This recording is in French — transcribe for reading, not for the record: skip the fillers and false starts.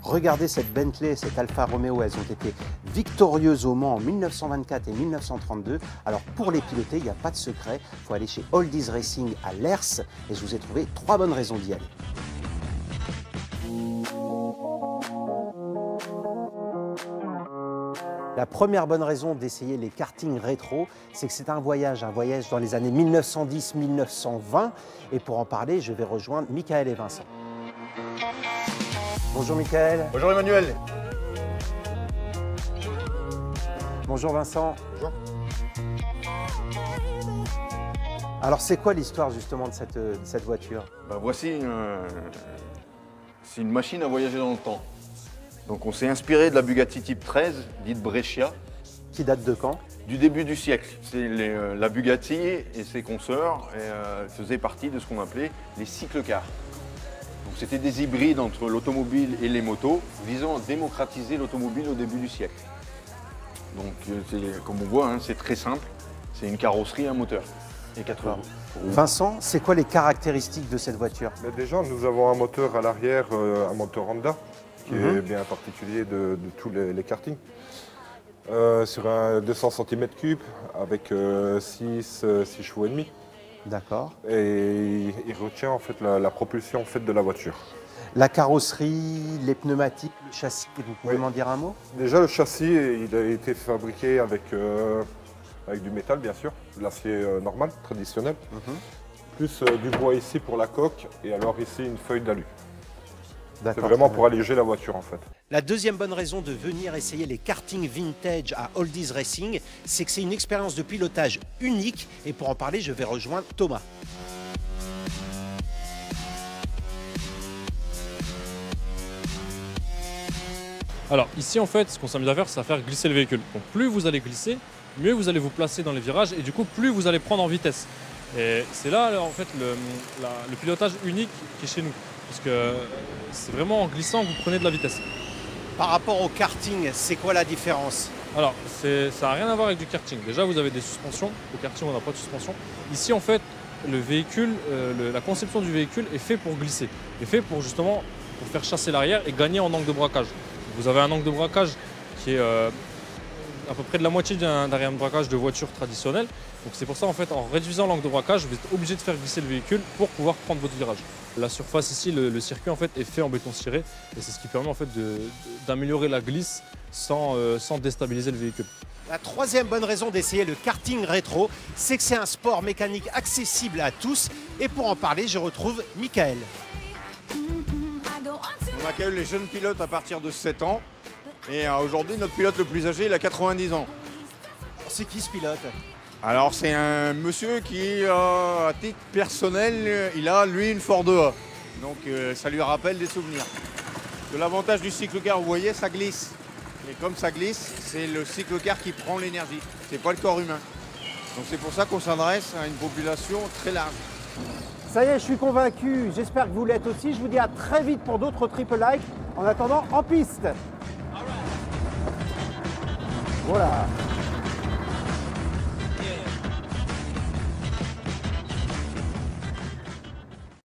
Regardez cette Bentley, cette Alfa Romeo, elles ont été victorieuses au Mans en 1924 et 1932. Alors pour les piloter, il n'y a pas de secret, il faut aller chez Oldies Racing à Lers et je vous ai trouvé 3 bonnes raisons d'y aller. La première bonne raison d'essayer les kartings rétro, c'est que c'est un voyage dans les années 1910-1920. Et pour en parler, je vais rejoindre Michael et Vincent. Bonjour Michael. Bonjour Emmanuel. Bonjour Vincent. Bonjour. Alors c'est quoi l'histoire justement de cette voiture? Voici c'est une machine à voyager dans le temps. Donc on s'est inspiré de la Bugatti Type 13, dite Brescia. Qui date de quand? Du début du siècle. C'est la Bugatti et ses consoeurs faisaient partie de ce qu'on appelait les cyclecars. Donc c'était des hybrides entre l'automobile et les motos, visant à démocratiser l'automobile au début du siècle. Donc comme on voit, c'est très simple. C'est une carrosserie, un moteur et 4 roues. Vincent, c'est quoi les caractéristiques de cette voiture? Déjà, nous avons un moteur à l'arrière, un moteur Honda, qui est bien particulier de tous les kartings. Sur un 200 cm3 avec 6 chevaux et demi. D'accord. Et il retient en fait la propulsion en fait, de la voiture. La carrosserie, les pneumatiques, le châssis, vous pouvez m'en dire un mot? Déjà, le châssis, il a été fabriqué avec du métal, bien sûr, de l'acier normal, traditionnel. Plus du bois ici pour la coque et alors ici une feuille d'alu. C'est vraiment pour alléger la voiture en fait. La deuxième bonne raison de venir essayer les kartings vintage à Oldies Racing, c'est que c'est une expérience de pilotage unique. Et pour en parler, je vais rejoindre Thomas. Alors ici en fait, ce qu'on s'amuse à faire, c'est à faire glisser le véhicule. Donc plus vous allez glisser, mieux vous allez vous placer dans les virages et du coup plus vous allez prendre en vitesse. Et c'est là en fait le pilotage unique qui est chez nous. Parce que c'est vraiment en glissant que vous prenez de la vitesse. Par rapport au karting, c'est quoi la différence? Alors ça n'a rien à voir avec du karting. Déjà vous avez des suspensions, au karting on n'a pas de suspension. Ici en fait, le véhicule, la conception du véhicule est fait pour glisser. Est fait pour justement pour faire chasser l'arrière et gagner en angle de braquage. Vous avez un angle de braquage qui est à peu près de la moitié d'un arrière de braquage de voiture traditionnelle. Donc c'est pour ça en fait en réduisant l'angle de braquage, vous êtes obligé de faire glisser le véhicule pour pouvoir prendre votre virage. La surface ici, le circuit en fait est fait en béton ciré et c'est ce qui permet en fait d'améliorer la glisse sans déstabiliser le véhicule. La troisième bonne raison d'essayer le karting rétro, c'est que c'est un sport mécanique accessible à tous. Et pour en parler, je retrouve Michael. On accueille les jeunes pilotes à partir de 7 ans. Et aujourd'hui, notre pilote le plus âgé, il a 90 ans. C'est qui ce pilote? Alors, c'est un monsieur qui, à titre personnel, il a, lui, une Ford E. Donc, ça lui rappelle des souvenirs. L'avantage du cyclecar, vous voyez, ça glisse. Et comme ça glisse, c'est le cyclecar qui prend l'énergie. C'est pas le corps humain. Donc, c'est pour ça qu'on s'adresse à une population très large. Ça y est, je suis convaincu. J'espère que vous l'êtes aussi. Je vous dis à très vite pour d'autres triple likes. En attendant, en piste. Voilà.